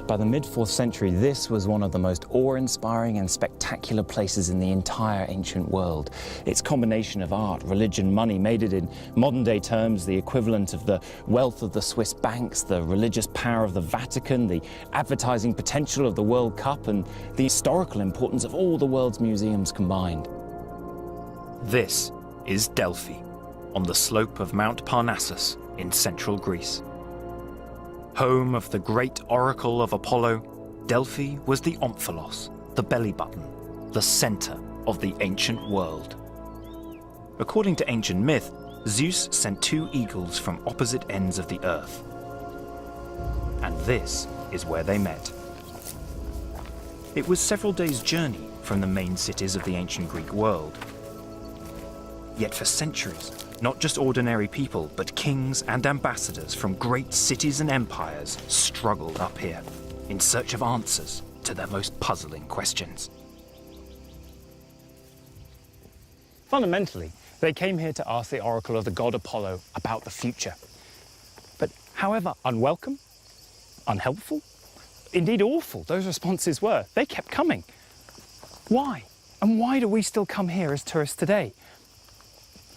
By the mid-4th century, this was one of the most awe-inspiring and spectacular places in the entire ancient world. Its combination of art, religion, money made it in modern-day terms the equivalent of the wealth of the Swiss banks, the religious power of the Vatican, the advertising potential of the World Cup, and the historical importance of all the world's museums combined. This is Delphi, on the slope of Mount Parnassus in central Greece. Home of the great oracle of Apollo, Delphi was the omphalos, the belly button, the center of the ancient world. According to ancient myth, Zeus sent 2 eagles from opposite ends of the earth. And this is where they met. It was several days' journey from the main cities of the ancient Greek world. Yet for centuries, not just ordinary people, but kings and ambassadors from great cities and empires struggled up here in search of answers to their most puzzling questions. Fundamentally, they came here to ask the oracle of the god Apollo about the future. But however unwelcome, unhelpful, indeed awful those responses were, they kept coming. Why? And why do we still come here as tourists today?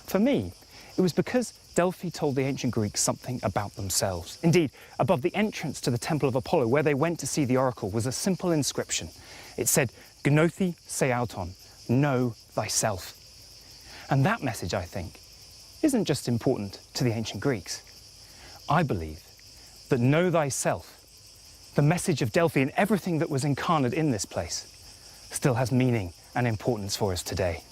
For me, it was because Delphi told the ancient Greeks something about themselves. Indeed, above the entrance to the Temple of Apollo, where they went to see the oracle, was a simple inscription. It said, "Gnoti se auton," know thyself. And that message, I think, isn't just important to the ancient Greeks. I believe that know thyself, the message of Delphi and everything that was incarnate in this place, still has meaning and importance for us today.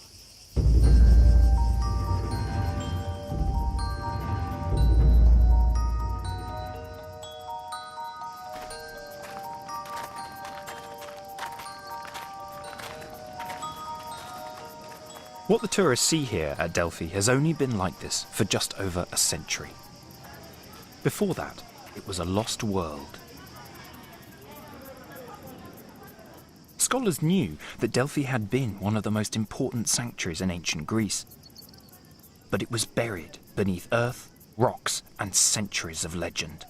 What the tourists see here at Delphi has only been like this for just over a century. Before that, it was a lost world. Scholars knew that Delphi had been one of the most important sanctuaries in ancient Greece. But it was buried beneath earth, rocks, and centuries of legend.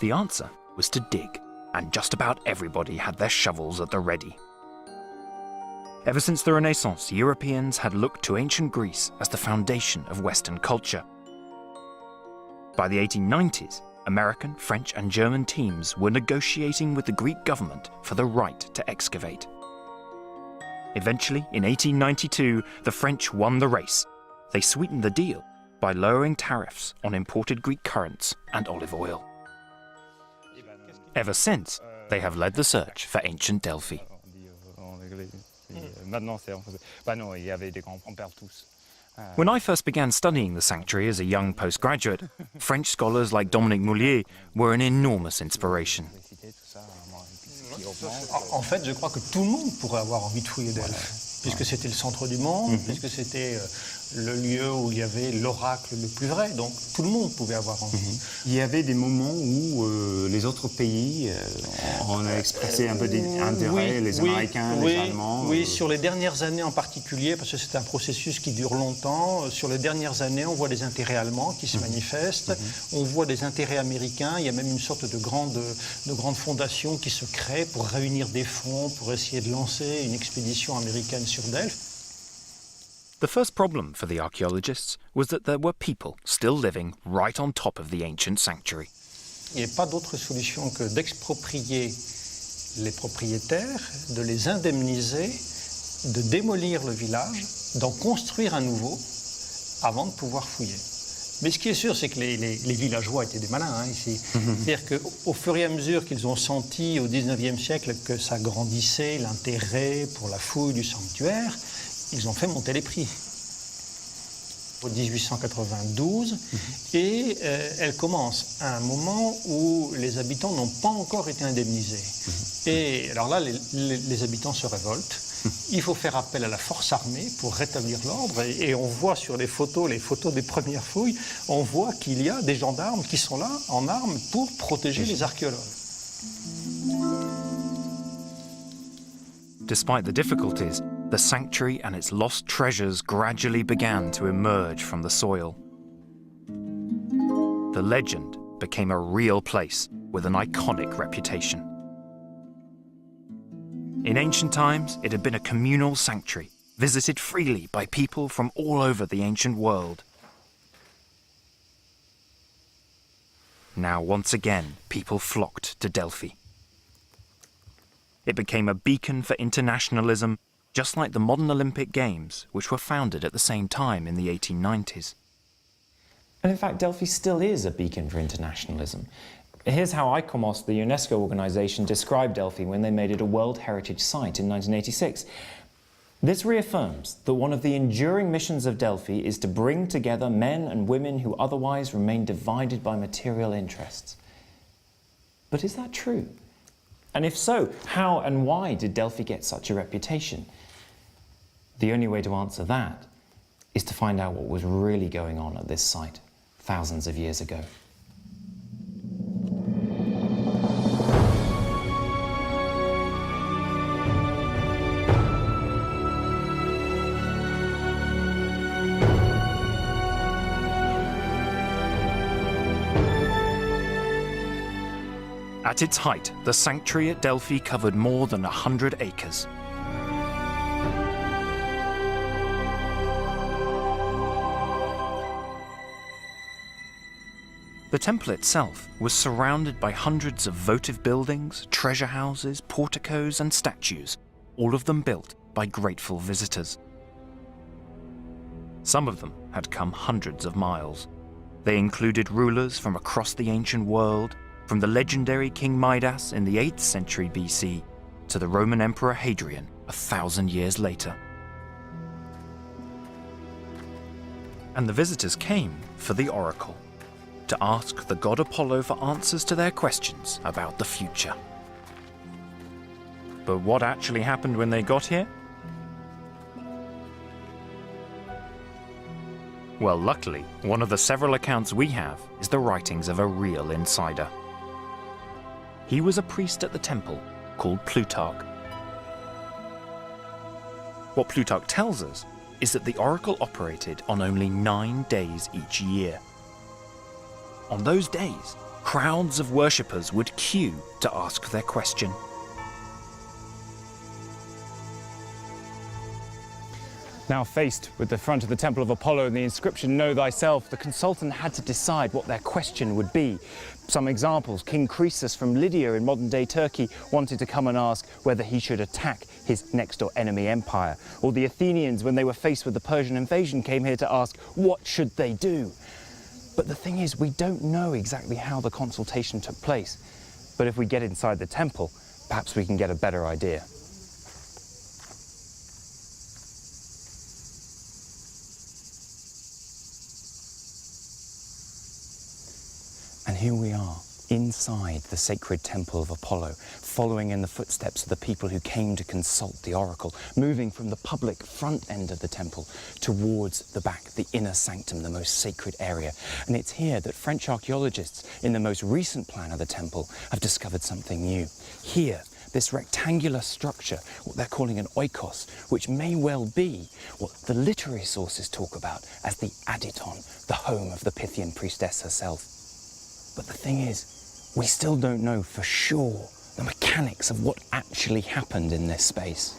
The answer was to dig. And just about everybody had their shovels at the ready. Ever since the Renaissance, Europeans had looked to ancient Greece as the foundation of Western culture. By the 1890s, American, French, and German teams were negotiating with the Greek government for the right to excavate. Eventually, in 1892, the French won the race. They sweetened the deal by lowering tariffs on imported Greek currants and olive oil. Ever since, they have led the search for ancient Delphi. When I first began studying the sanctuary as a young postgraduate, French scholars like Dominique Moulier were an enormous inspiration. En fait, je crois que tout le monde pourrait avoir envie de fouiller Delphes, puisque c'était le centre du monde, puisque c'était le lieu où il y avait l'oracle le plus vrai, donc tout le monde pouvait avoir envie. Il y avait des moments où les autres pays, on a expressé un peu d'intérêt, les Américains, les Allemands. Oui, sur les dernières années en particulier, parce que c'est un processus qui dure longtemps, sur les dernières années, on voit des intérêts allemands qui se manifestent, on voit des intérêts américains, il y a même une sorte de grande fondation qui se crée pour réunir des fonds, pour essayer de lancer une expédition américaine sur Delphes. The first problem for the archaeologists was that there were people still living right on top of the ancient sanctuary. Il n'y a pas d'autre solution que d'exproprier les propriétaires, de les indemniser, de démolir le village, d'en construire un nouveau avant de pouvoir fouiller. Mais ce qui est sûr, c'est que les villageois étaient des malins ici. C'est-à-dire qu'au fur et à mesure qu'ils ont senti au XIXe siècle que ça grandissait, l'intérêt pour la fouille du sanctuaire, ils ont fait monter les prix. En 1892, et elle commence à un moment où les habitants n'ont pas encore été indemnisés. Et alors là, les habitants se révoltent. Il faut faire appel à la force armée pour rétablir l'ordre. Et on voit sur les photos des premières fouilles, on voit qu'il y a des gendarmes qui sont là, en armes, pour protéger les archéologues. Despite the difficulties, the sanctuary and its lost treasures gradually began to emerge from the soil. the legend became a real place with an iconic reputation. In ancient times, it had been a communal sanctuary, visited freely by people from all over the ancient world. Now, once again, people flocked to Delphi. It became a beacon for internationalism, just like the modern Olympic Games, which were founded at the same time in the 1890s. And in fact, Delphi still is a beacon for internationalism. Here's how ICOMOS, the UNESCO organization, described Delphi when they made it a World Heritage Site in 1986. This reaffirms that one of the enduring missions of Delphi is to bring together men and women who otherwise remain divided by material interests. But is that true? And if so, how and why did Delphi get such a reputation? The only way to answer that is to find out what was really going on at this site thousands of years ago. At its height, the sanctuary at Delphi covered more than 100 acres. The temple itself was surrounded by hundreds of votive buildings, treasure houses, porticos, and statues, all of them built by grateful visitors. Some of them had come hundreds of miles. They included rulers from across the ancient world, from the legendary King Midas in the 8th century BC to the Roman Emperor Hadrian 1,000 years later. And the visitors came for the oracle, to ask the god Apollo for answers to their questions about the future. But what actually happened when they got here? Well, luckily, one of the several accounts we have is the writings of a real insider. He was a priest at the temple called Plutarch. What Plutarch tells us is that the oracle operated on only 9 days each year. On those days, crowds of worshippers would queue to ask their question. Now faced with the front of the Temple of Apollo and the inscription, "Know thyself," the consultant had to decide what their question would be. Some examples: King Croesus from Lydia in modern-day Turkey wanted to come and ask whether he should attack his next-door enemy empire. Or the Athenians, when they were faced with the Persian invasion, came here to ask, what should they do? But the thing is, we don't know exactly how the consultation took place. But if we get inside the temple, perhaps we can get a better idea. And here we are, inside the sacred temple of Apollo, following in the footsteps of the people who came to consult the oracle, moving from the public front end of the temple towards the back, the inner sanctum, the most sacred area. And it's here that French archaeologists, in the most recent plan of the temple, have discovered something new. Here, this rectangular structure, what they're calling an oikos, which may well be what the literary sources talk about as the Aditon, the home of the Pythian priestess herself. But the thing is, we still don't know for sure the mechanics of what actually happened in this space.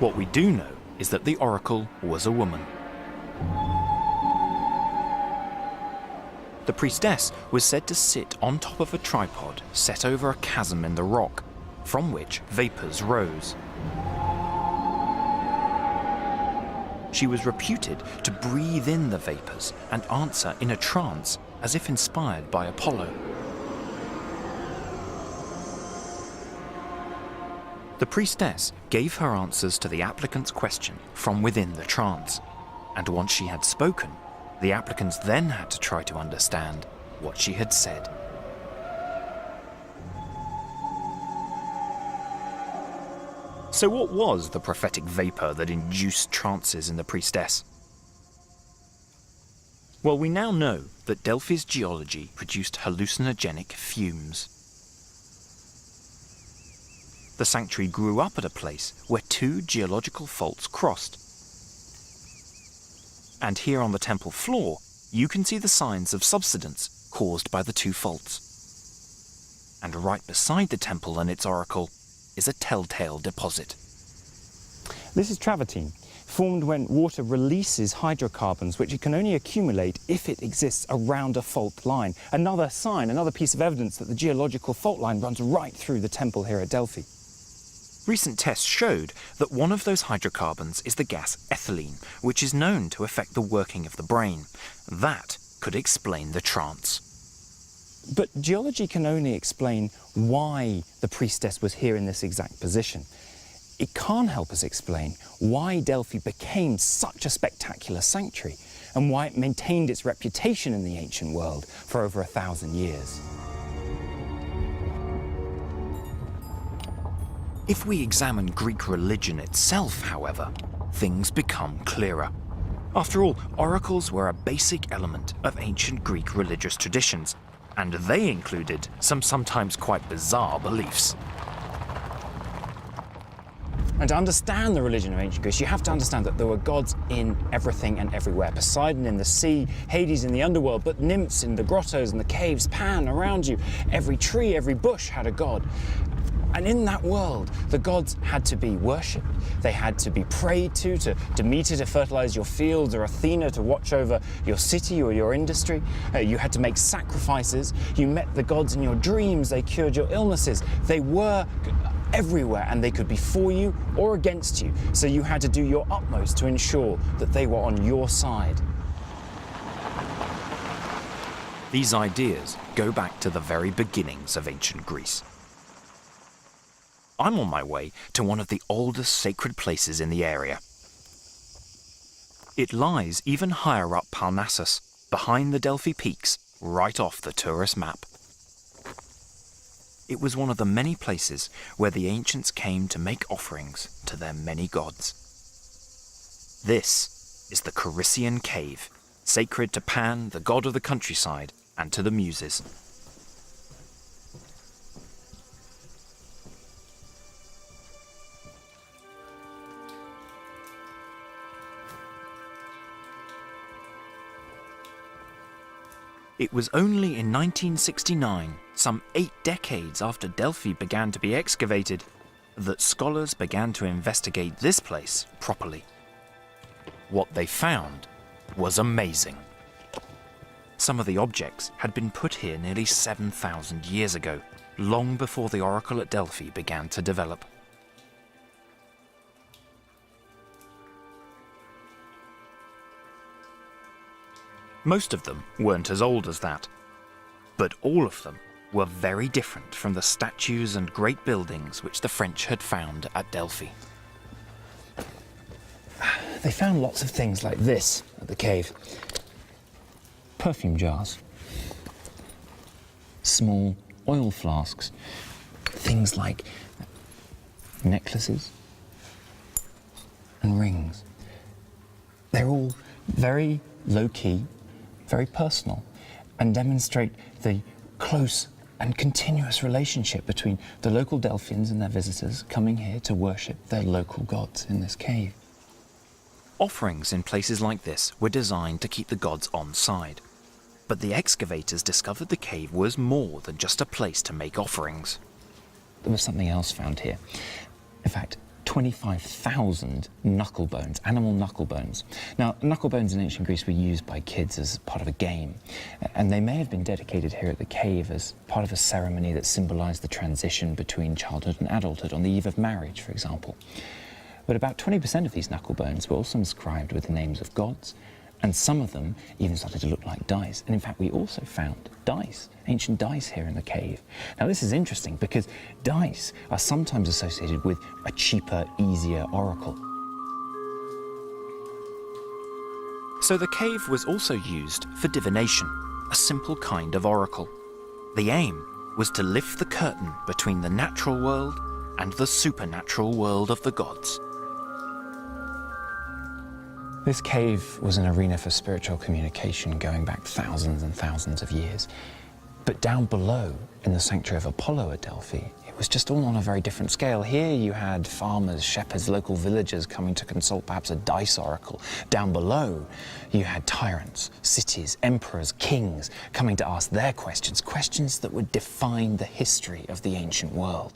What we do know is that the oracle was a woman. The priestess was said to sit on top of a tripod set over a chasm in the rock, from which vapors rose. She was reputed to breathe in the vapors and answer in a trance, as if inspired by Apollo. The priestess gave her answers to the applicant's question from within the trance, and once she had spoken, the applicants then had to try to understand what she had said. So what was the prophetic vapor that induced trances in the priestess? Well, we now know that Delphi's geology produced hallucinogenic fumes. The sanctuary grew up at a place where two geological faults crossed. And here on the temple floor, you can see the signs of subsidence caused by the two faults. And right beside the temple and its oracle is a telltale deposit. This is travertine, formed when water releases hydrocarbons, which it can only accumulate if it exists around a fault line. Another sign, another piece of evidence that the geological fault line runs right through the temple here at Delphi. Recent tests showed that one of those hydrocarbons is the gas ethylene, which is known to affect the working of the brain. That could explain the trance. But geology can only explain why the priestess was here in this exact position. It can't help us explain why Delphi became such a spectacular sanctuary and why it maintained its reputation in the ancient world for over 1,000 years. If we examine Greek religion itself, however, things become clearer. After all, oracles were a basic element of ancient Greek religious traditions, and they included some sometimes quite bizarre beliefs. And to understand the religion of ancient Greece, you have to understand that there were gods in everything and everywhere. Poseidon in the sea, Hades in the underworld, but nymphs in the grottos and the caves, Pan around you. Every tree, every bush had a god. And in that world, the gods had to be worshipped. They had to be prayed to Demeter to fertilize your fields, or Athena to watch over your city or your industry. You had to make sacrifices. You met the gods in your dreams. They cured your illnesses. They were everywhere, and they could be for you or against you. So you had to do your utmost to ensure that they were on your side. These ideas go back to the very beginnings of ancient Greece. I'm on my way to one of the oldest sacred places in the area. It lies even higher up Parnassus, behind the Delphi peaks, right off the tourist map. It was one of the many places where the ancients came to make offerings to their many gods. This is the 𝐶𝐞𝐥𝐸 cave, sacred to Pan, the god of the countryside, and to the Muses. It was only in 1969, some 8 decades after Delphi began to be excavated, that scholars began to investigate this place properly. What they found was amazing. Some of the objects had been put here nearly 7,000 years ago, long before the oracle at Delphi began to develop. Most of them weren't as old as that, but all of them were very different from the statues and great buildings which the French had found at Delphi. They found lots of things like this at the cave. Perfume jars, small oil flasks, things like necklaces and rings. They're all very low-key, very personal, and demonstrate the close and continuous relationship between the local Delphians and their visitors coming here to worship their local gods in this cave. Offerings in places like this were designed to keep the gods on side. But the excavators discovered the cave was more than just a place to make offerings. There was something else found here. In fact, 25,000 knuckle bones, animal knuckle bones. Now, knuckle bones in ancient Greece were used by kids as part of a game, and they may have been dedicated here at the cave as part of a ceremony that symbolized the transition between childhood and adulthood on the eve of marriage, for example. But about 20% of these knuckle bones were also inscribed with the names of gods, and some of them even started to look like dice. And in fact, we also found dice, ancient dice here in the cave. Now, this is interesting because dice are sometimes associated with a cheaper, easier oracle. So the cave was also used for divination, a simple kind of oracle. The aim was to lift the curtain between the natural world and the supernatural world of the gods. This cave was an arena for spiritual communication going back thousands and thousands of years. But down below, in the sanctuary of Apollo at Delphi, it it was just all on a very different scale. Here you had farmers, shepherds, local villagers coming to consult perhaps a dice oracle. Down below, you had tyrants, cities, emperors, kings coming to ask their questions, questions that would define the history of the ancient world.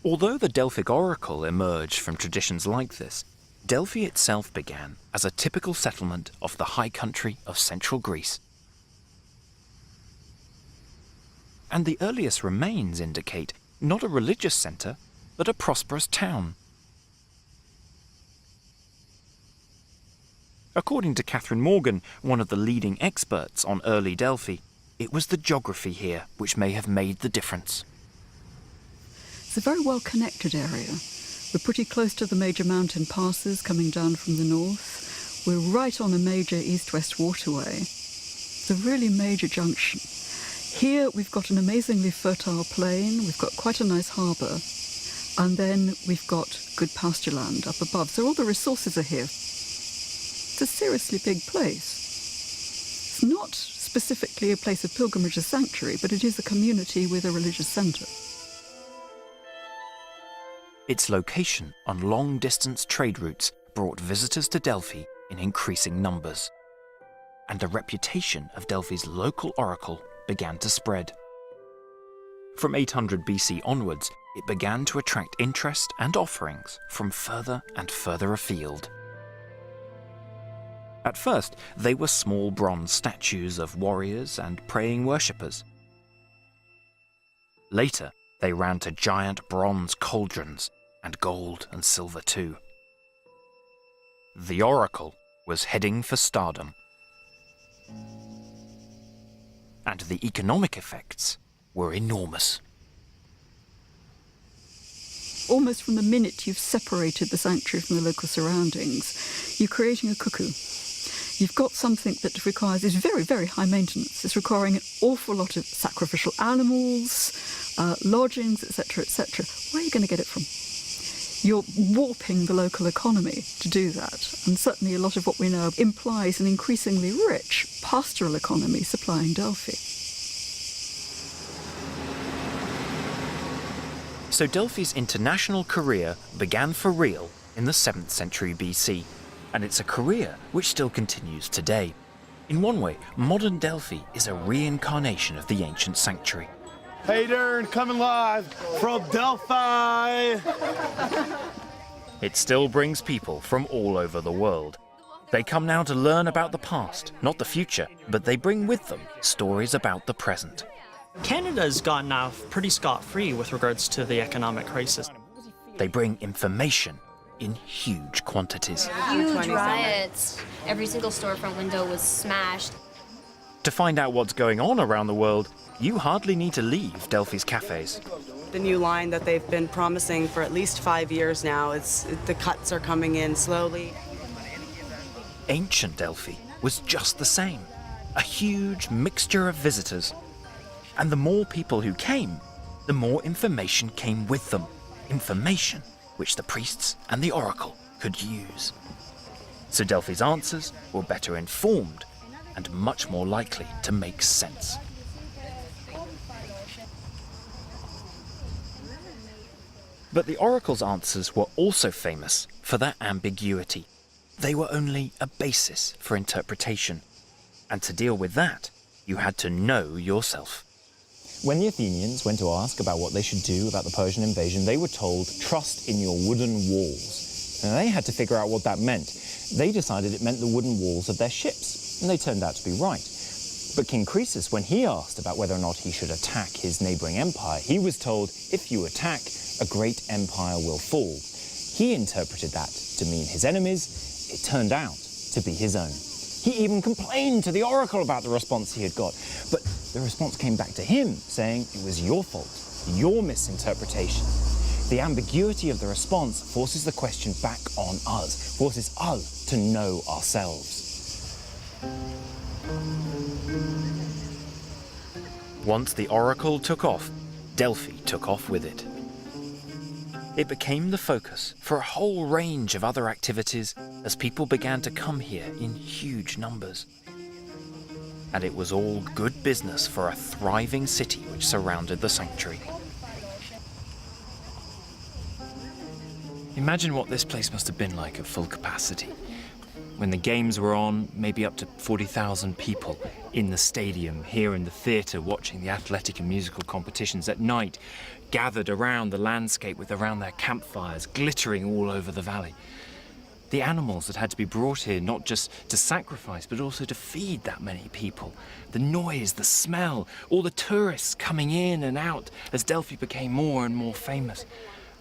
Although the Delphic oracle emerged from traditions like this, Delphi itself began as a typical settlement of the high country of central Greece. And the earliest remains indicate not a religious centre, but a prosperous town. According to Catherine Morgan, one of the leading experts on early Delphi, it was the geography here which may have made the difference. It's a very well-connected area. We're pretty close to the major mountain passes coming down from the north. We're right on a major east-west waterway. It's a really major junction. Here we've got an amazingly fertile plain, we've got quite a nice harbour, and then we've got good pasture land up above. So all the resources are here. It's a seriously big place. It's not specifically a place of pilgrimage or sanctuary, but it is a community with a religious centre. Its location on long-distance trade routes brought visitors to Delphi in increasing numbers, and the reputation of Delphi's local oracle began to spread. From 800 BC onwards, it began to attract interest and offerings from further and further afield. At first, they were small bronze statues of warriors and praying worshippers. Later, they ran to giant bronze cauldrons, and gold and silver too. The oracle was heading for stardom. And the economic effects were enormous. Almost from the minute you've separated the sanctuary from the local surroundings, you're creating a cuckoo. You've got something that is very, very high maintenance. It's requiring an awful lot of sacrificial animals, lodgings, etc., etc. Where are you going to get it from? You're warping the local economy to do that. And certainly a lot of what we know implies an increasingly rich pastoral economy supplying Delphi. So Delphi's international career began for real in the 7th century BC, and it's a career which still continues today. In one way, modern Delphi is a reincarnation of the ancient sanctuary. Hey Dern, coming live from Delphi! It still brings people from all over the world. They come now to learn about the past, not the future, but they bring with them stories about the present. Canada's gotten off pretty scot-free with regards to the economic crisis. They bring information in huge quantities. Huge riots. Every single storefront window was smashed. To find out what's going on around the world, you hardly need to leave Delphi's cafes. The new line that they've been promising for at least 5 years now, the cuts are coming in slowly. Ancient Delphi was just the same, a huge mixture of visitors. And the more people who came, the more information came with them, information which the priests and the oracle could use. So Delphi's answers were better informed and much more likely to make sense. But the oracle's answers were also famous for their ambiguity. They were only a basis for interpretation. And to deal with that, you had to know yourself. When the Athenians went to ask about what they should do about the Persian invasion, they were told, trust in your wooden walls. And they had to figure out what that meant. They decided it meant the wooden walls of their ships, and they turned out to be right. But King Croesus, when he asked about whether or not he should attack his neighboring empire, he was told, if you attack, a great empire will fall. He interpreted that to mean his enemies. It turned out to be his own. He even complained to the oracle about the response he had got. But the response came back to him, saying it was your fault, your misinterpretation. The ambiguity of the response forces the question back on us, forces us to know ourselves. Once the oracle took off, Delphi took off with it. It became the focus for a whole range of other activities as people began to come here in huge numbers. and it was all good business for a thriving city which surrounded the sanctuary. Imagine what this place must have been like at full capacity. When the games were on, maybe up to 40,000 people in the stadium, here in the theatre, watching the athletic and musical competitions at night, gathered around the landscape around their campfires, glittering all over the valley. The animals that had to be brought here not just to sacrifice, but also to feed that many people. The noise, the smell, all the tourists coming in and out as Delphi became more and more famous.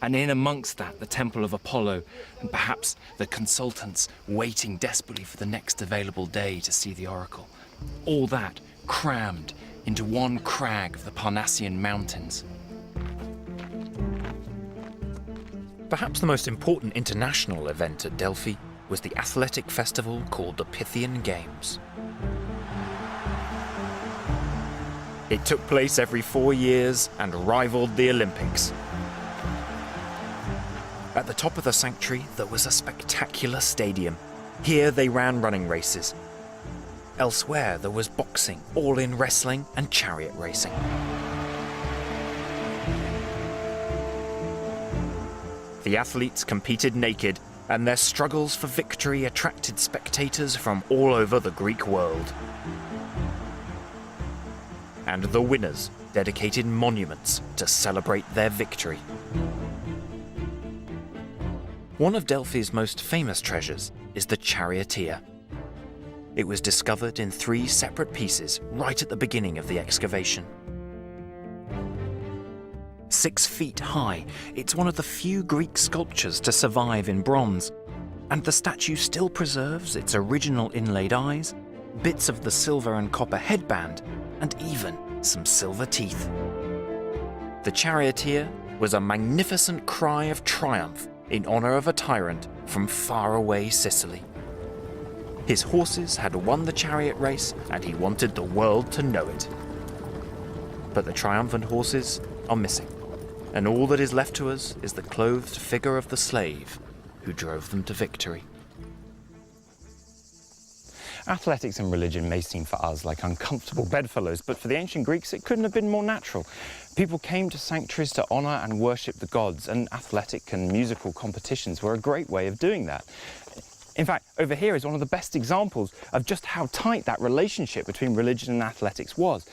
And in amongst that, the temple of Apollo, and perhaps the consultants waiting desperately for the next available day to see the oracle. All that crammed into one crag of the Parnassian mountains. Perhaps the most important international event at Delphi was the athletic festival called the Pythian Games. It took place every 4 years and rivaled the Olympics. At the top of the sanctuary, there was a spectacular stadium. Here they ran running races. Elsewhere, there was boxing, all-in wrestling, and chariot racing. The athletes competed naked, and their struggles for victory attracted spectators from all over the Greek world. And the winners dedicated monuments to celebrate their victory. One of Delphi's most famous treasures is the charioteer. It was discovered in 3 separate pieces right at the beginning of the excavation. 6 feet high, it's one of the few Greek sculptures to survive in bronze, and the statue still preserves its original inlaid eyes, bits of the silver and copper headband, and even some silver teeth. The charioteer was a magnificent cry of triumph in honor of a tyrant from faraway Sicily. His horses had won the chariot race, and he wanted the world to know it. But the triumphant horses are missing, and all that is left to us is the clothed figure of the slave who drove them to victory. Athletics and religion may seem for us like uncomfortable bedfellows, but for the ancient Greeks it couldn't have been more natural. People came to sanctuaries to honour and worship the gods, and athletic and musical competitions were a great way of doing that. In fact, over here is one of the best examples of just how tight that relationship between religion and athletics was.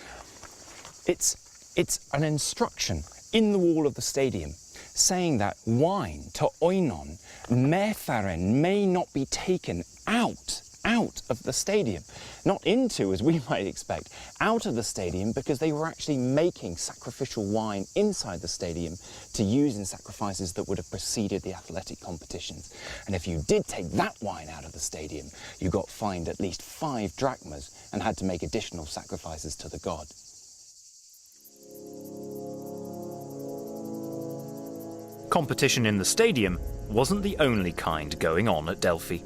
It's an instruction in the wall of the stadium saying that wine, to oinon, metharen, may not be taken out of the stadium. Not into, as we might expect, out of the stadium, because they were actually making sacrificial wine inside the stadium to use in sacrifices that would have preceded the athletic competitions. And if you did take that wine out of the stadium, you got fined at least 5 drachmas and had to make additional sacrifices to the god. Competition in the stadium wasn't the only kind going on at Delphi.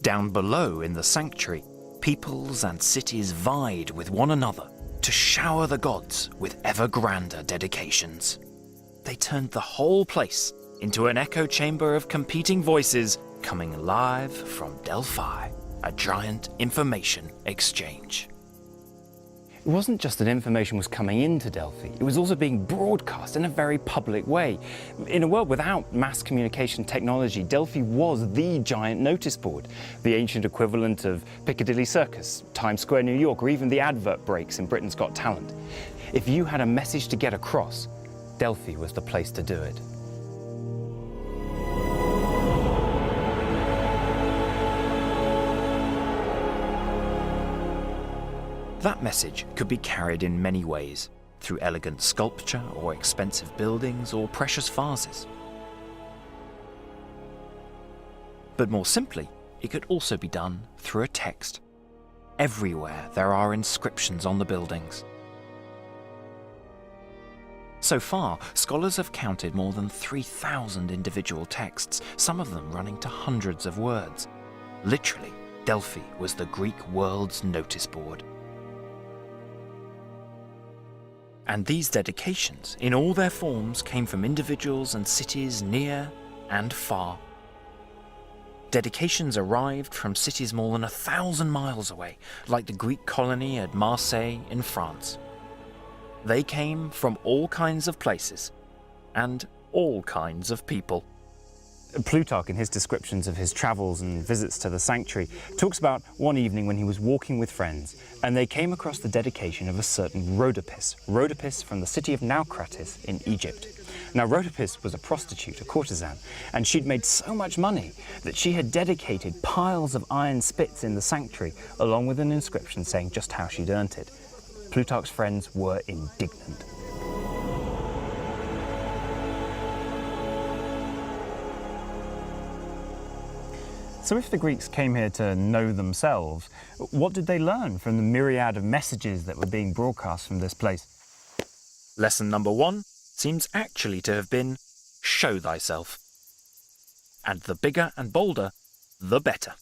Down below in the sanctuary, peoples and cities vied with one another to shower the gods with ever grander dedications. They turned the whole place into an echo chamber of competing voices coming live from Delphi, a giant information exchange. It wasn't just that information was coming into Delphi, it was also being broadcast in a very public way. In a world without mass communication technology, Delphi was the giant notice board, the ancient equivalent of Piccadilly Circus, Times Square, New York, or even the advert breaks in Britain's Got Talent. If you had a message to get across, Delphi was the place to do it. That message could be carried in many ways, through elegant sculpture or expensive buildings or precious vases. But more simply, it could also be done through a text. Everywhere there are inscriptions on the buildings. So far, scholars have counted more than 3,000 individual texts, some of them running to hundreds of words. Literally, Delphi was the Greek world's notice board. And these dedications, in all their forms, came from individuals and cities near and far. dedications arrived from cities more than 1,000 miles away, like the Greek colony at Marseille in France. They came from all kinds of places and all kinds of people. Plutarch, in his descriptions of his travels and visits to the sanctuary, talks about one evening when he was walking with friends and they came across the dedication of a certain Rhodopis from the city of Naucratis in Egypt. Now, Rhodopis was a prostitute, a courtesan, and she'd made so much money that she had dedicated piles of iron spits in the sanctuary, along with an inscription saying just how she'd earned it. Plutarch's friends were indignant. So if the Greeks came here to know themselves, what did they learn from the myriad of messages that were being broadcast from this place? Lesson number 1 seems actually to have been, show thyself. And the bigger and bolder, the better.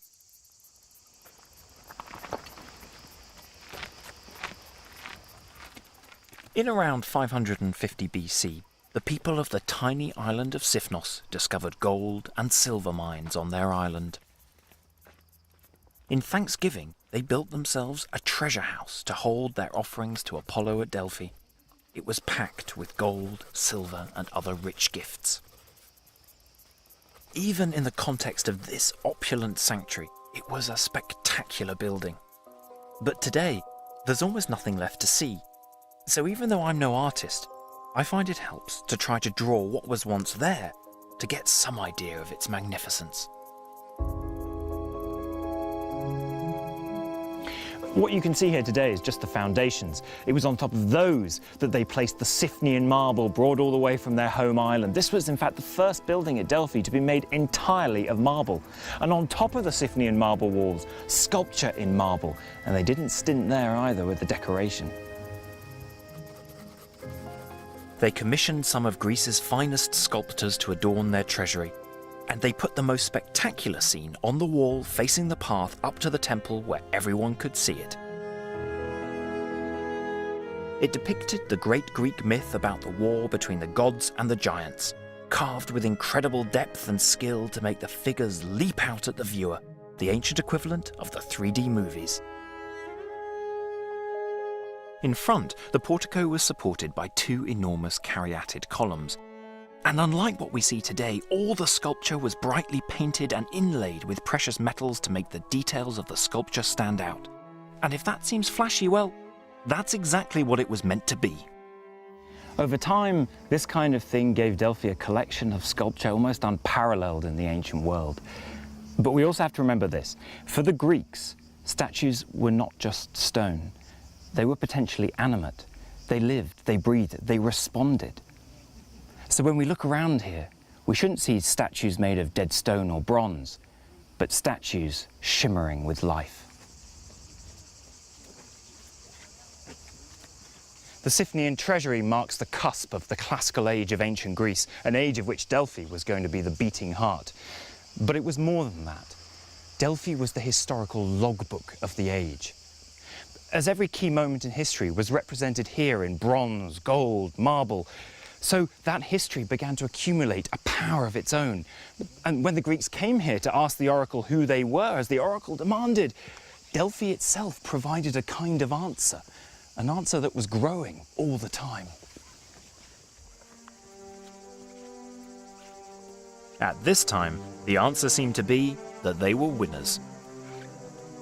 In around 550 BC, the people of the tiny island of Sifnos discovered gold and silver mines on their island. In thanksgiving, they built themselves a treasure house to hold their offerings to Apollo at Delphi. It was packed with gold, silver, and other rich gifts. Even in the context of this opulent sanctuary, it was a spectacular building. But today, there's almost nothing left to see. So even though I'm no artist, I find it helps to try to draw what was once there to get some idea of its magnificence. What you can see here today is just the foundations. It was on top of those that they placed the Siphnian marble brought all the way from their home island. This was in fact the first building at Delphi to be made entirely of marble. And on top of the Siphnian marble walls, sculpture in marble. And they didn't stint there either with the decoration. They commissioned some of Greece's finest sculptors to adorn their treasury, and they put the most spectacular scene on the wall facing the path up to the temple where everyone could see it. It depicted the great Greek myth about the war between the gods and the giants, carved with incredible depth and skill to make the figures leap out at the viewer, the ancient equivalent of the 3D movies. In front, the portico was supported by 2 enormous caryatid columns. And unlike what we see today, all the sculpture was brightly painted and inlaid with precious metals to make the details of the sculpture stand out. And if that seems flashy, well, that's exactly what it was meant to be. Over time, this kind of thing gave Delphi a collection of sculpture almost unparalleled in the ancient world. But we also have to remember this. For the Greeks, statues were not just stone. They were potentially animate. They lived, they breathed, they responded. So when we look around here, we shouldn't see statues made of dead stone or bronze, but statues shimmering with life. The Siphnian treasury marks the cusp of the classical age of ancient Greece, an age of which Delphi was going to be the beating heart. But it was more than that. Delphi was the historical logbook of the age. As every key moment in history was represented here in bronze, gold, marble, so that history began to accumulate a power of its own. And when the Greeks came here to ask the oracle who they were, as the oracle demanded, Delphi itself provided a kind of answer, an answer that was growing all the time. At this time, the answer seemed to be that they were winners.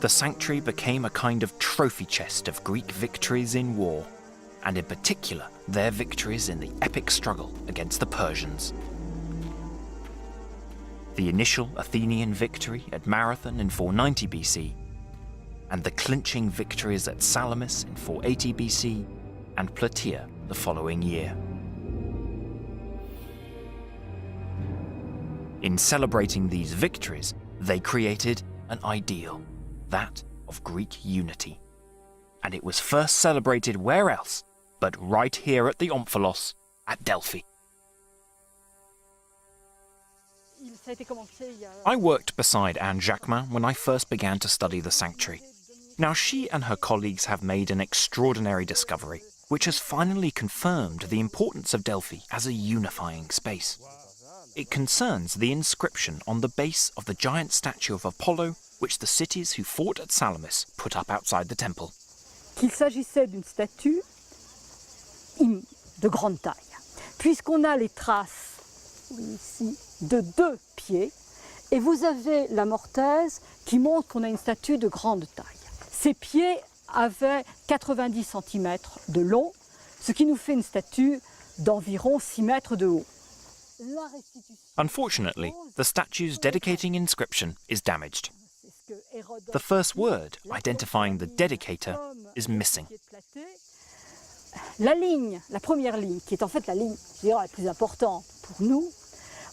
The sanctuary became a kind of trophy chest of Greek victories in war, and in particular, their victories in the epic struggle against the Persians. The initial Athenian victory at Marathon in 490 BC, and the clinching victories at Salamis in 480 BC, and Plataea the following year. In celebrating these victories, they created an ideal, that of Greek unity. And it was first celebrated where else but right here at the Omphalos at Delphi. I worked beside Anne Jacquemin when I first began to study the sanctuary. Now she and her colleagues have made an extraordinary discovery, which has finally confirmed the importance of Delphi as a unifying space. It concerns the inscription on the base of the giant statue of Apollo, which the cities who fought at Salamis put up outside the temple. Qu'il s'agissait d'une statue de grande taille, puisqu'on a les traces ici de 2 pieds, et vous avez la mortaise qui montre qu'on a une statue de grande taille. Ces pieds avaient 90 cm de long, ce qui nous fait une statue d'environ 6 mètres de haut. Unfortunately, the statue's dedicating inscription is damaged. The first word identifying the dedicator is missing. La ligne, la première ligne, qui est en fait la ligne la plus importante pour nous,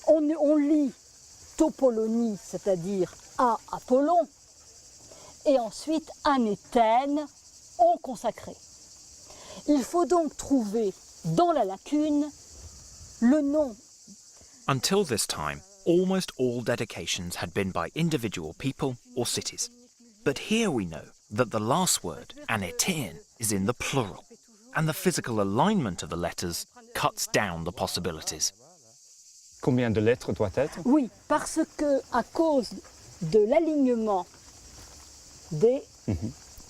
on lit topolonie, c'est-à-dire à Apollon, et ensuite anéthène, on consacré. Il faut donc trouver dans la lacune le nom. Until this time, almost all dedications had been by individual people or cities. But here we know that the last word, anéthène, is in the plural, and the physical alignment of the letters cuts down the possibilities. Combien de lettres doit être? Oui, parce que à cause de l'alignement des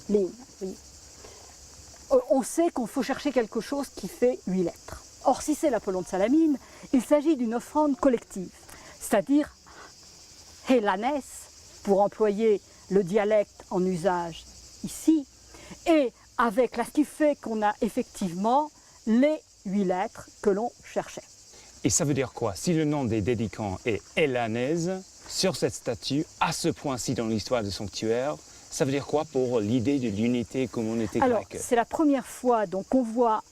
lignes, oui, on sait qu'on faut chercher quelque chose qui fait 8 lettres. Or, si c'est l'Apollon de Salamine, il s'agit d'une offrande collective, c'est-à-dire hélanès, pour employer le dialecte en usage ici, et avec ce qui fait qu'on a effectivement les 8 lettres que l'on cherchait. Et ça veut dire quoi? Si le nom des dédicants est hélanaise, sur cette statue, à ce point-ci dans l'histoire du sanctuaire, ça veut dire quoi pour l'idée de l'unité communauté grecque? Alors, c'est la première fois qu'on voit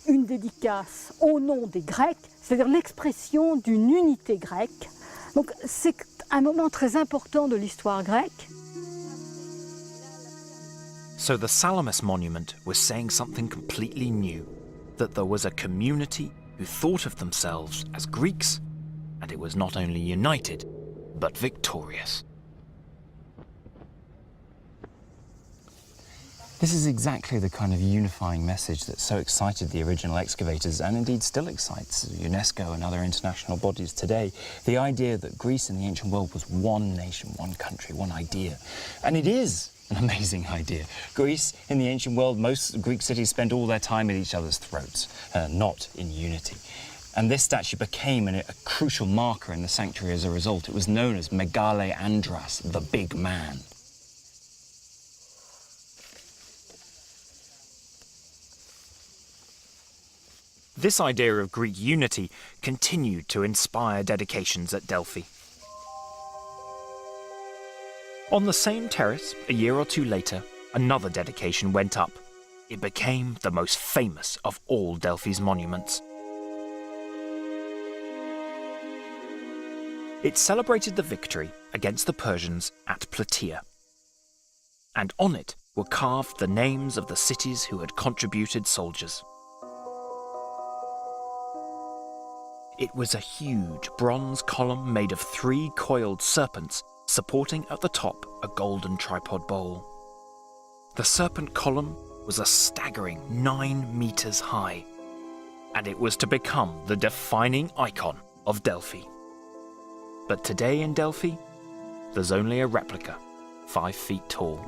une dédicace au nom des Grecs, c'est-à-dire l'expression d'une unité grecque. Donc, c'est un moment très important de l'histoire grecque. So the Salamis monument was saying something completely new, that there was a community who thought of themselves as Greeks, and it was not only united, but victorious. This is exactly the kind of unifying message that so excited the original excavators and indeed still excites UNESCO and other international bodies today. The idea that Greece in the ancient world was one nation, one country, one idea. And it is an amazing idea. Greece in the ancient world, most Greek cities spent all their time at each other's throats, not in unity. And this statue became a crucial marker in the sanctuary as a result. It was known as Megale Andras, the big man. This idea of Greek unity continued to inspire dedications at Delphi. On the same terrace, a year or two later, another dedication went up. It became the most famous of all Delphi's monuments. It celebrated the victory against the Persians at Plataea. And on it were carved the names of the cities who had contributed soldiers. It was a huge bronze column made of 3 coiled serpents supporting at the top a golden tripod bowl. The serpent column was a staggering 9 meters high, and it was to become the defining icon of Delphi. But today in Delphi, there's only a replica, 5 feet tall.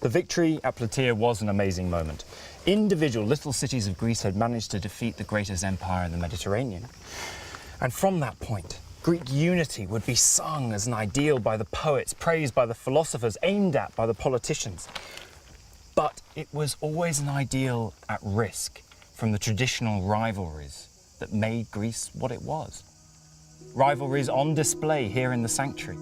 The victory at Plataea was an amazing moment. Individual little cities of Greece had managed to defeat the greatest empire in the Mediterranean. And from that point, Greek unity would be sung as an ideal by the poets, praised by the philosophers, aimed at by the politicians. But it was always an ideal at risk from the traditional rivalries that made Greece what it was. Rivalries on display here in the sanctuary.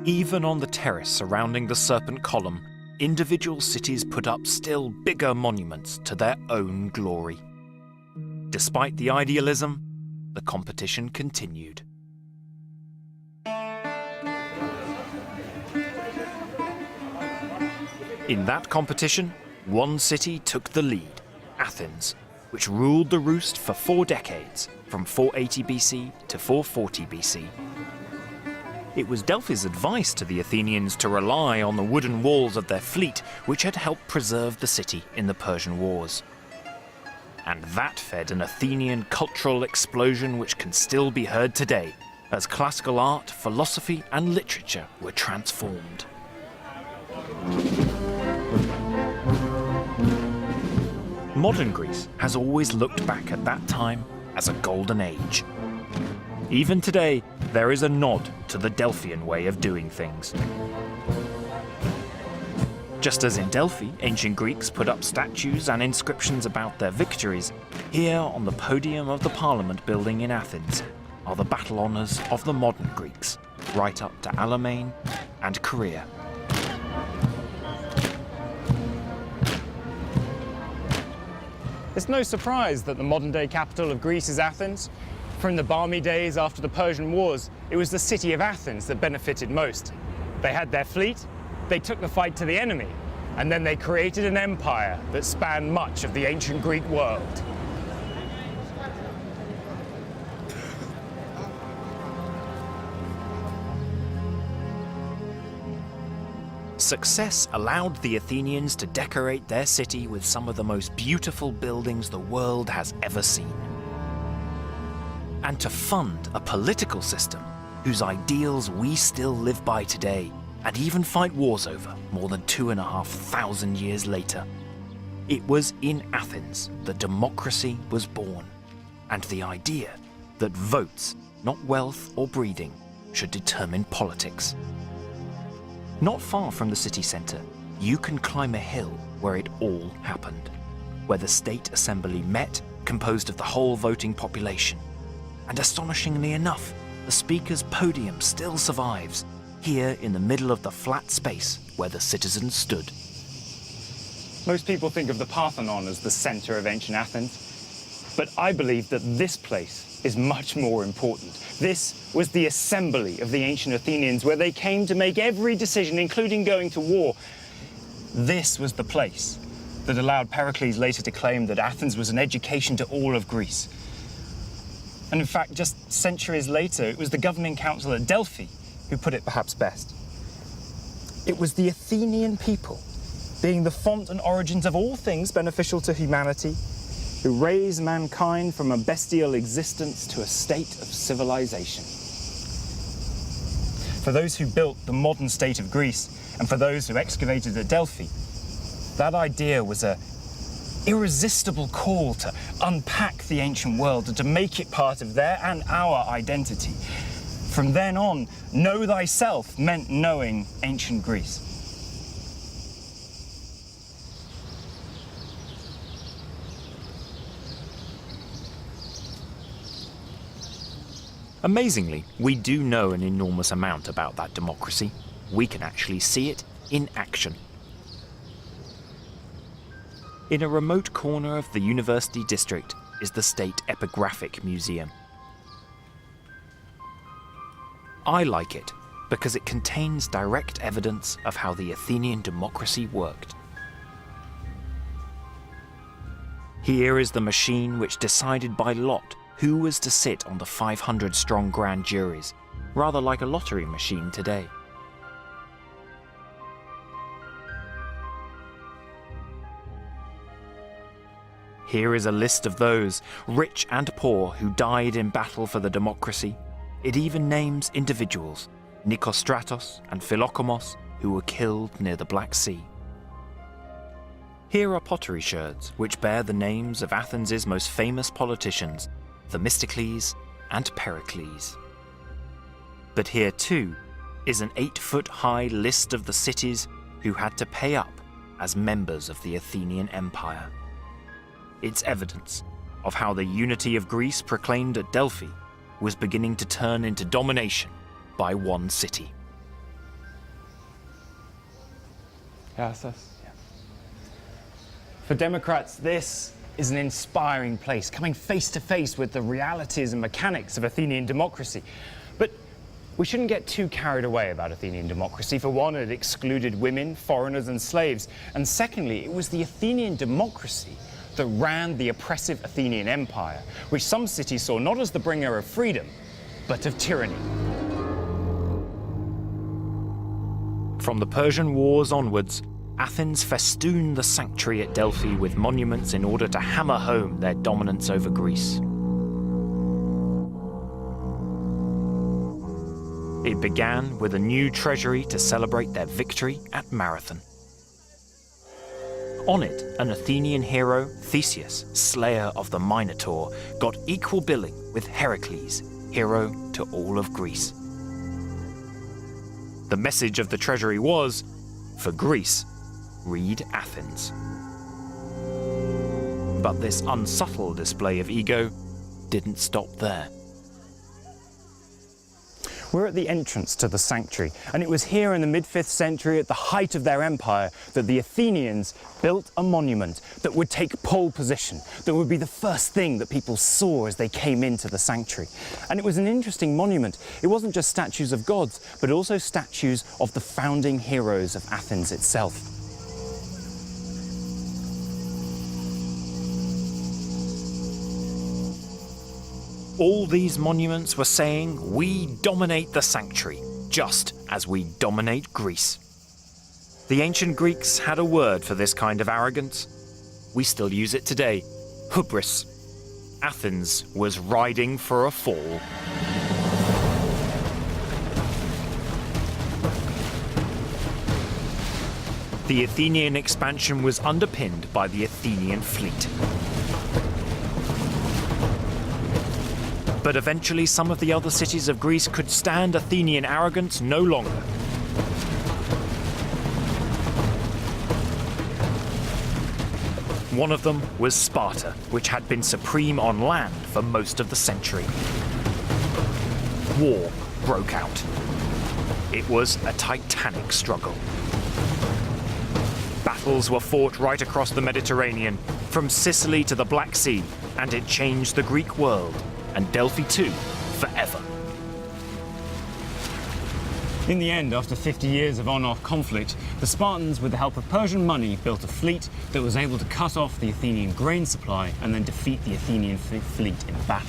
Even on the terrace surrounding the serpent column, individual cities put up still bigger monuments to their own glory. Despite the idealism, the competition continued. In that competition, one city took the lead, Athens, which ruled the roost for 4 decades, from 480 BC to 440 BC. It was Delphi's advice to the Athenians to rely on the wooden walls of their fleet which had helped preserve the city in the Persian Wars. And that fed an Athenian cultural explosion which can still be heard today, as classical art, philosophy and literature were transformed. Modern Greece has always looked back at that time as a golden age. Even today, there is a nod to the Delphian way of doing things. Just as in Delphi, ancient Greeks put up statues and inscriptions about their victories, here on the podium of the Parliament building in Athens are the battle honours of the modern Greeks, right up to Alamein and Korea. It's no surprise that the modern-day capital of Greece is Athens. From the balmy days after the Persian Wars, it was the city of Athens that benefited most. They had their fleet, they took the fight to the enemy, and then they created an empire that spanned much of the ancient Greek world. Success allowed the Athenians to decorate their city with some of the most beautiful buildings the world has ever seen. And to fund a political system whose ideals we still live by today and even fight wars over more than 2,500 years later. It was in Athens that democracy was born, and the idea that votes, not wealth or breeding, should determine politics. Not far from the city centre, you can climb a hill where it all happened, where the state assembly met, composed of the whole voting population. And astonishingly enough, the speaker's podium still survives, here in the middle of the flat space where the citizens stood. Most people think of the Parthenon as the centre of ancient Athens, but I believe that this place is much more important. This was the assembly of the ancient Athenians, where they came to make every decision, including going to war. This was the place that allowed Pericles later to claim that Athens was an education to all of Greece. And in fact, just centuries later, it was the governing council at Delphi who put it perhaps best. It was the Athenian people, being the font and origins of all things beneficial to humanity, who raised mankind from a bestial existence to a state of civilization. For those who built the modern state of Greece, and for those who excavated at Delphi, that idea was an irresistible call to unpack the ancient world and to make it part of their and our identity. From then on, know thyself meant knowing ancient Greece. Amazingly, we do know an enormous amount about that democracy. We can actually see it in action. In a remote corner of the university district is the State Epigraphic Museum. I like it because it contains direct evidence of how the Athenian democracy worked. Here is the machine which decided by lot who was to sit on the 500-strong grand juries, rather like a lottery machine today. Here is a list of those, rich and poor, who died in battle for the democracy. It even names individuals, Nicostratos and Philokomos, who were killed near the Black Sea. Here are pottery sherds, which bear the names of Athens' most famous politicians, Themistocles and Pericles. But here too is an 8-foot-high list of the cities who had to pay up as members of the Athenian Empire. It's evidence of how the unity of Greece proclaimed at Delphi was beginning to turn into domination by one city. For Democrats, this is an inspiring place, coming face to face with the realities and mechanics of Athenian democracy. But we shouldn't get too carried away about Athenian democracy. For one, it excluded women, foreigners and slaves. And secondly, it was the Athenian democracy that ran the oppressive Athenian Empire, which some cities saw not as the bringer of freedom, but of tyranny. From the Persian Wars onwards, Athens festooned the sanctuary at Delphi with monuments in order to hammer home their dominance over Greece. It began with a new treasury to celebrate their victory at Marathon. On it, an Athenian hero, Theseus, slayer of the Minotaur, got equal billing with Heracles, hero to all of Greece. The message of the treasury was, for Greece, read Athens. But this unsubtle display of ego didn't stop there. We're at the entrance to the sanctuary, and it was here in the mid-5th century, at the height of their empire, that the Athenians built a monument that would take pole position, that would be the first thing that people saw as they came into the sanctuary. And it was an interesting monument. It wasn't just statues of gods, but also statues of the founding heroes of Athens itself. All these monuments were saying, we dominate the sanctuary, just as we dominate Greece. The ancient Greeks had a word for this kind of arrogance. We still use it today, hubris. Athens was riding for a fall. The Athenian expansion was underpinned by the Athenian fleet. But eventually some of the other cities of Greece could stand Athenian arrogance no longer. One of them was Sparta, which had been supreme on land for most of the century. War broke out. It was a titanic struggle. Battles were fought right across the Mediterranean, from Sicily to the Black Sea, and it changed the Greek world, and Delphi too, forever. In the end, after 50 years of on-off conflict, the Spartans, with the help of Persian money, built a fleet that was able to cut off the Athenian grain supply and then defeat the Athenian fleet in battle.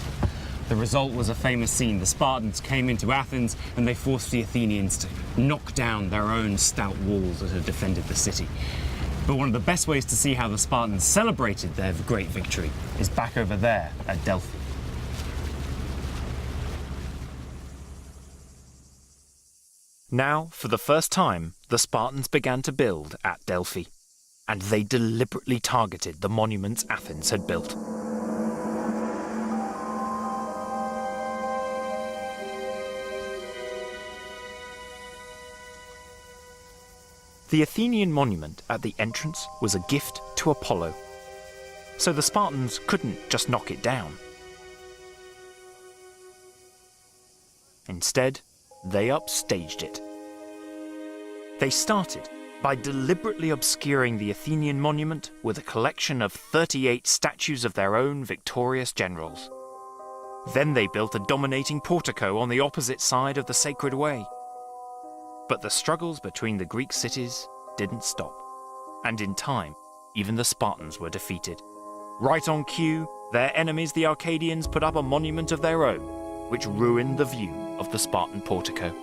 The result was a famous scene. The Spartans came into Athens and they forced the Athenians to knock down their own stout walls that had defended the city. But one of the best ways to see how the Spartans celebrated their great victory is back over there at Delphi. Now, for the first time, the Spartans began to build at Delphi, and they deliberately targeted the monuments Athens had built. The Athenian monument at the entrance was a gift to Apollo, so the Spartans couldn't just knock it down. Instead, they upstaged it. They started by deliberately obscuring the Athenian monument with a collection of 38 statues of their own victorious generals. Then they built a dominating portico on the opposite side of the sacred way. But the struggles between the Greek cities didn't stop, and in time, even the Spartans were defeated. Right on cue, their enemies, the Arcadians, put up a monument of their own, which ruined the view of the Spartan portico.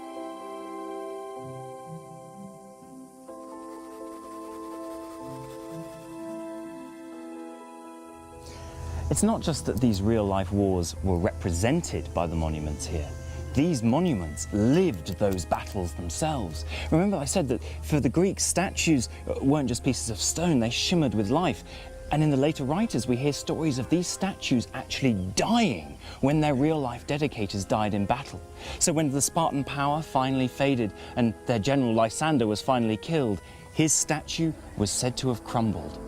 It's not just that these real-life wars were represented by the monuments here. These monuments lived those battles themselves. Remember I said that for the Greeks, statues weren't just pieces of stone, they shimmered with life. And in the later writers, we hear stories of these statues actually dying when their real-life dedicators died in battle. So when the Spartan power finally faded and their general Lysander was finally killed, his statue was said to have crumbled.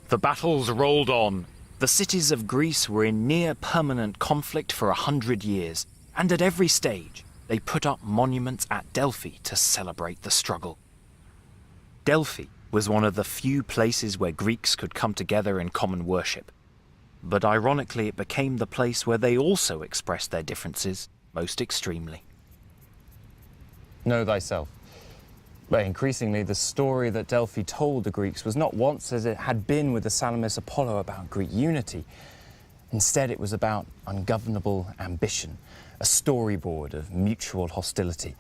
The battles rolled on. The cities of Greece were in near-permanent conflict for 100 years, and at every stage, they put up monuments at Delphi to celebrate the struggle. Delphi was one of the few places where Greeks could come together in common worship. But ironically, it became the place where they also expressed their differences most extremely. Know thyself. But increasingly, the story that Delphi told the Greeks was not once as it had been with the Salamis Apollo about Greek unity. Instead, it was about ungovernable ambition, a storyboard of mutual hostility.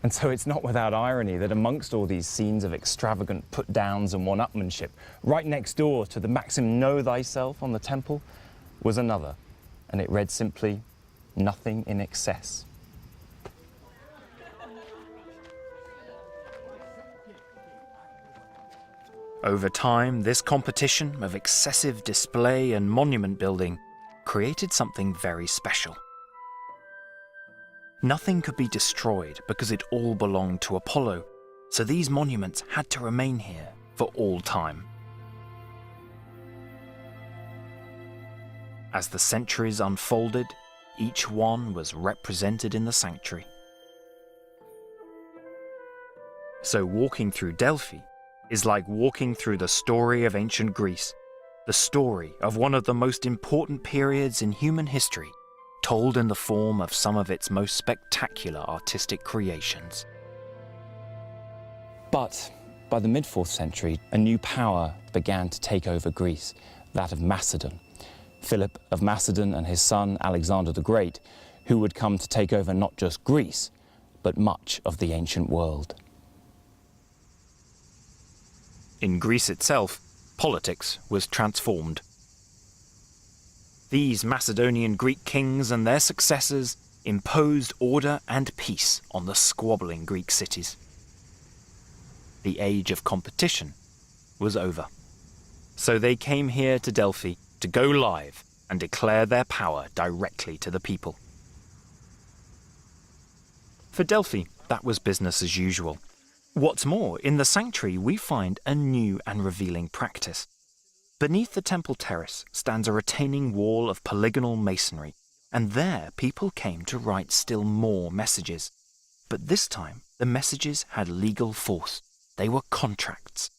And so it's not without irony that amongst all these scenes of extravagant put-downs and one-upmanship, right next door to the maxim "Know thyself" on the temple was another, and it read simply, "Nothing in excess." Over time, this competition of excessive display and monument building created something very special. Nothing could be destroyed because it all belonged to Apollo, so these monuments had to remain here for all time. As the centuries unfolded, each one was represented in the sanctuary. So walking through Delphi is like walking through the story of ancient Greece, the story of one of the most important periods in human history, told in the form of some of its most spectacular artistic creations. But by the mid-4th century, a new power began to take over Greece, that of Macedon. Philip of Macedon and his son Alexander the Great, who would come to take over not just Greece, but much of the ancient world. In Greece itself, politics was transformed. These Macedonian Greek kings and their successors imposed order and peace on the squabbling Greek cities. The age of competition was over. So they came here to Delphi to go live and declare their power directly to the people. For Delphi, that was business as usual. What's more, in the sanctuary we find a new and revealing practice. Beneath the temple terrace stands a retaining wall of polygonal masonry, and there people came to write still more messages. But this time, the messages had legal force. They were contracts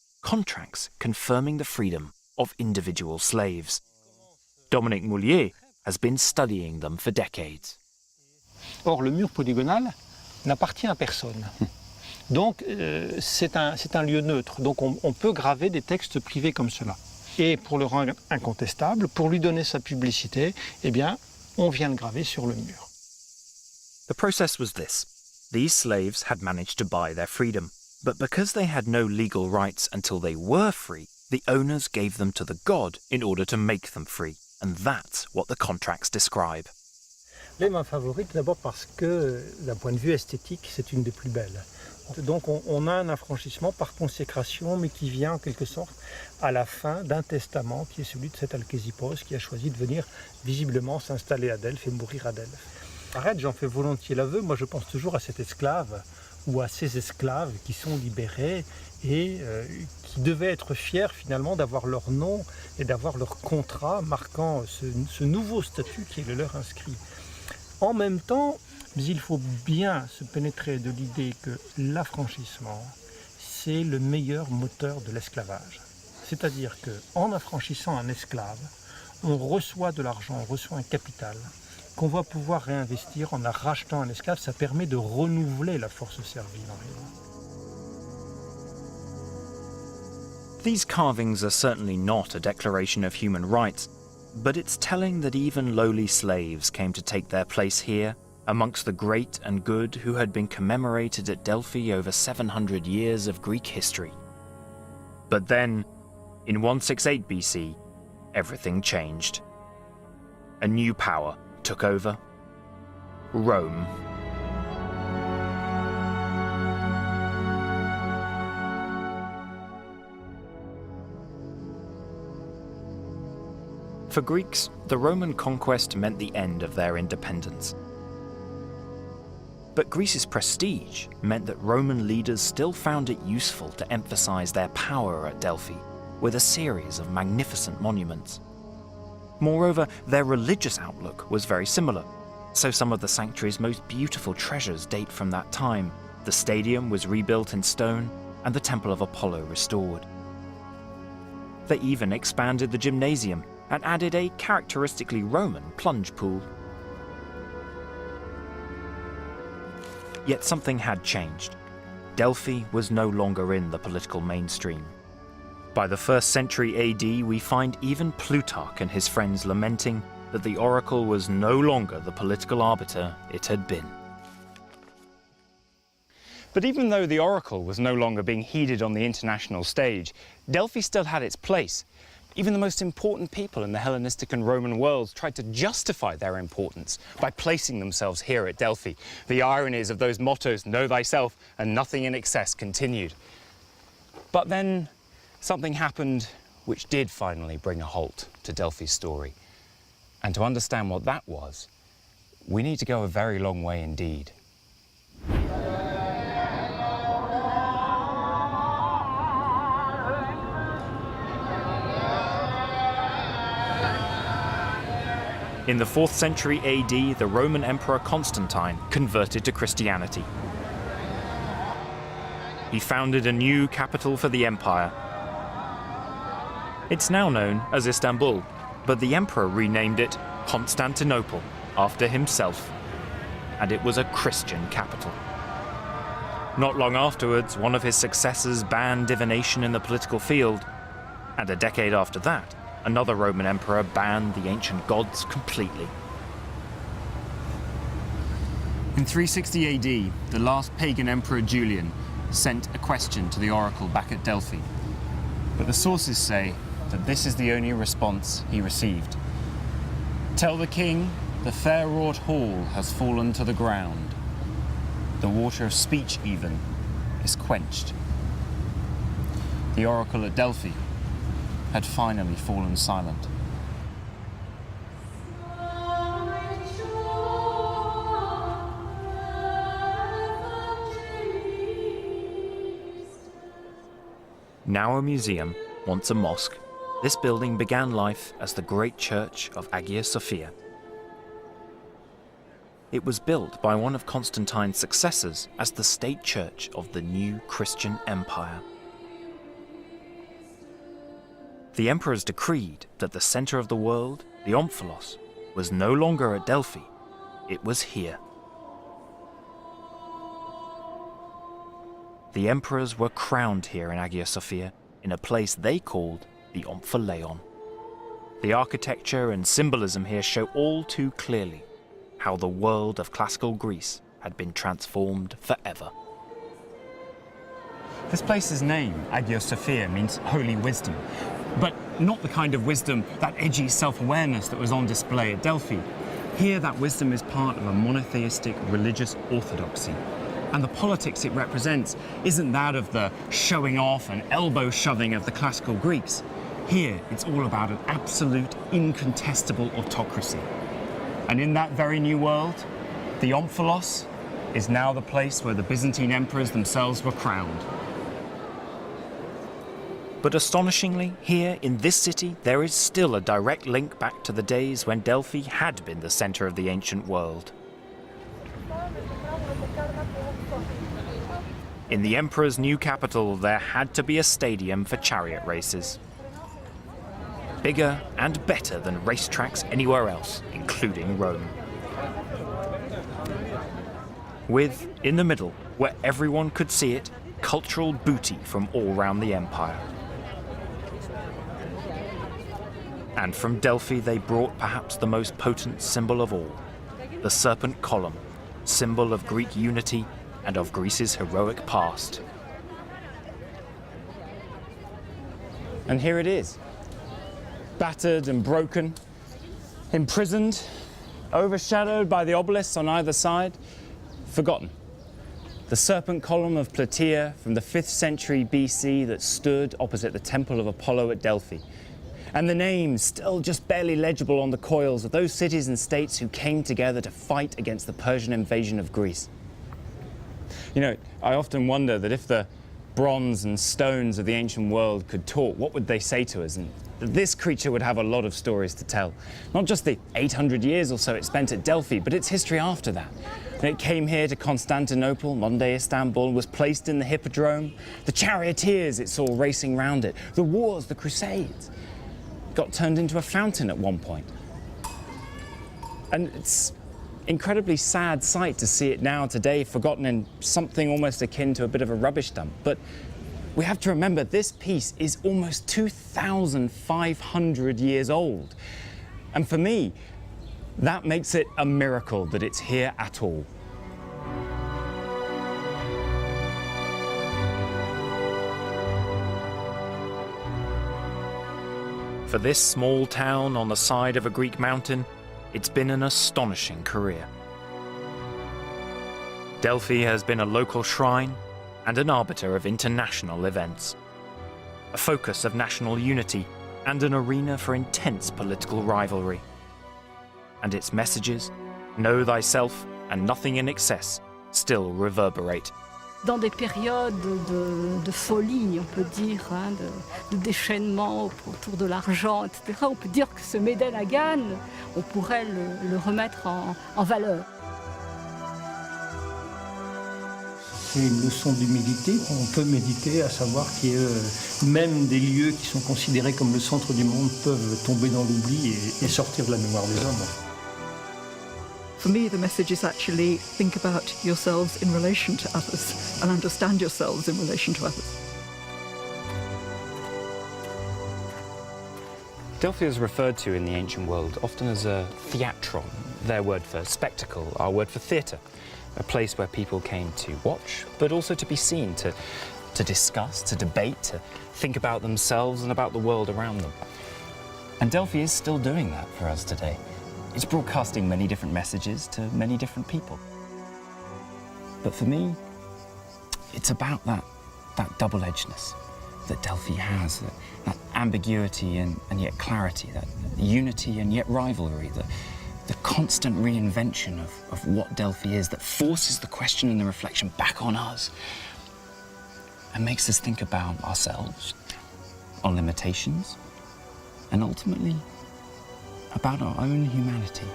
confirming the freedom of individual slaves. Dominique Moulier has been studying them for decades. Or, le mur polygonal n'appartient à personne. Donc, c'est un lieu neutre. Donc, on peut graver des textes privés comme cela. Et pour le rendre incontestable, pour lui donner sa publicité, eh bien, on vient le graver sur le mur. The process was this. These slaves had managed to buy their freedom, but because they had no legal rights until they were free, the owners gave them to the god in order to make them free. And that's what the contracts describe. Elle est ma favorite d'abord parce que, d'un point de vue esthétique, c'est une des plus belles. Donc on a un affranchissement par consécration, mais qui vient en quelque sorte à la fin d'un testament qui est celui de cet 𝐾𝐥𝐻𝐢 qui a choisi de venir visiblement s'installer à Delphes et mourir à Delphes. Arrête, j'en fais volontiers l'aveu, moi je pense toujours à cet esclave ou à ces esclaves qui sont libérés et qui devaient être fiers finalement d'avoir leur nom et d'avoir leur contrat marquant ce nouveau statut qui est le leur inscrit. En même temps, mais il faut bien se pénétrer de l'idée que l'affranchissement, c'est le meilleur moteur de l'esclavage. C'est-à-dire qu'en affranchissant un esclave, on reçoit de l'argent, on reçoit un capital qu'on va pouvoir réinvestir en rachetant un esclave. Ça permet de renouveler la force servile en réalité. These carvings are certainly not a declaration of human rights, but it's telling that even lowly slaves came to take their place here amongst the great and good who had been commemorated at Delphi over 700 years of Greek history. But then, in 168 BC, everything changed. A new power took over. Rome. For Greeks, the Roman conquest meant the end of their independence. But Greece's prestige meant that Roman leaders still found it useful to emphasize their power at Delphi with a series of magnificent monuments. Moreover, their religious outlook was very similar, so some of the sanctuary's most beautiful treasures date from that time. The stadium was rebuilt in stone and the Temple of Apollo restored. They even expanded the gymnasium and added a characteristically Roman plunge pool. Yet something had changed. Delphi was no longer in the political mainstream. By the 1st century AD, we find even Plutarch and his friends lamenting that the oracle was no longer the political arbiter it had been. But even though the oracle was no longer being heeded on the international stage, Delphi still had its place. Even the most important people in the Hellenistic and Roman worlds tried to justify their importance by placing themselves here at Delphi. The ironies of those mottos, know thyself and nothing in excess, continued. But then something happened which did finally bring a halt to Delphi's story. And to understand what that was, we need to go a very long way indeed. In the 4th century AD, the Roman Emperor Constantine converted to Christianity. He founded a new capital for the empire. It's now known as Istanbul, but the emperor renamed it Constantinople after himself, and it was a Christian capital. Not long afterwards, one of his successors banned divination in the political field, and a decade after that, another Roman emperor banned the ancient gods completely. In 360 AD, the last pagan emperor Julian sent a question to the oracle back at Delphi. But the sources say that this is the only response he received. Tell the king, the fair-wrought hall has fallen to the ground. The water of speech even is quenched. The oracle at Delphi had finally fallen silent. Now a museum, once a mosque, this building began life as the great church of Hagia Sophia. It was built by one of Constantine's successors as the state church of the new Christian empire. The emperors decreed that the center of the world, the Omphalos, was no longer at Delphi, it was here. The emperors were crowned here in Hagia Sophia in a place they called the Omphaleon. The architecture and symbolism here show all too clearly how the world of classical Greece had been transformed forever. This place's name, Hagia Sophia, means holy wisdom, but not the kind of wisdom, that edgy self-awareness that was on display at Delphi. Here, that wisdom is part of a monotheistic religious orthodoxy. And the politics it represents isn't that of the showing off and elbow shoving of the classical Greeks. Here, it's all about an absolute, incontestable autocracy. And in that very new world, the Omphalos is now the place where the Byzantine emperors themselves were crowned. But astonishingly, here in this city, there is still a direct link back to the days when Delphi had been the center of the ancient world. In the emperor's new capital, there had to be a stadium for chariot races. Bigger and better than racetracks anywhere else, including Rome. With, in the middle, where everyone could see it, cultural booty from all round the empire. And from Delphi they brought perhaps the most potent symbol of all, the serpent column, symbol of Greek unity and of Greece's heroic past. And here it is, battered and broken, imprisoned, overshadowed by the obelisks on either side, forgotten. The serpent column of Plataea from the 5th century BC that stood opposite the temple of Apollo at Delphi. And the names still just barely legible on the coils of those cities and states who came together to fight against the Persian invasion of Greece. You know, I often wonder that if the bronze and stones of the ancient world could talk, what would they say to us? And this creature would have a lot of stories to tell. Not just the 800 years or so it spent at Delphi, but its history after that. When it came here to Constantinople, modern-day Istanbul, was placed in the Hippodrome, the charioteers it saw racing round it, the wars, the crusades, got turned into a fountain at one point. And it's incredibly sad sight to see it now today, forgotten in something almost akin to a bit of a rubbish dump. But we have to remember this piece is almost 2,500 years old. And for me, that makes it a miracle that it's here at all. For this small town on the side of a Greek mountain, it's been an astonishing career. Delphi has been a local shrine and an arbiter of international events, a focus of national unity and an arena for intense political rivalry. And its messages, know thyself and nothing in excess, still reverberate. Dans des périodes de folie, on peut dire, hein, de déchaînement autour de l'argent, etc., on peut dire que ce Médène Hagan, on pourrait le remettre en valeur. C'est une leçon d'humilité. On peut méditer à savoir que même des lieux qui sont considérés comme le centre du monde peuvent tomber dans l'oubli et sortir de la mémoire des hommes. For me, the message is actually think about yourselves in relation to others and understand yourselves in relation to others. Delphi is referred to in the ancient world often as a theatron, their word for spectacle, our word for theatre, a place where people came to watch, but also to be seen, to discuss, to debate, to think about themselves and about the world around them. And Delphi is still doing that for us today. It's broadcasting many different messages to many different people. But for me, it's about that double-edgedness that Delphi has, that ambiguity and yet clarity, that unity and yet rivalry, the constant reinvention of what Delphi is that forces the question and the reflection back on us and makes us think about ourselves, our limitations, and ultimately about our own humanity.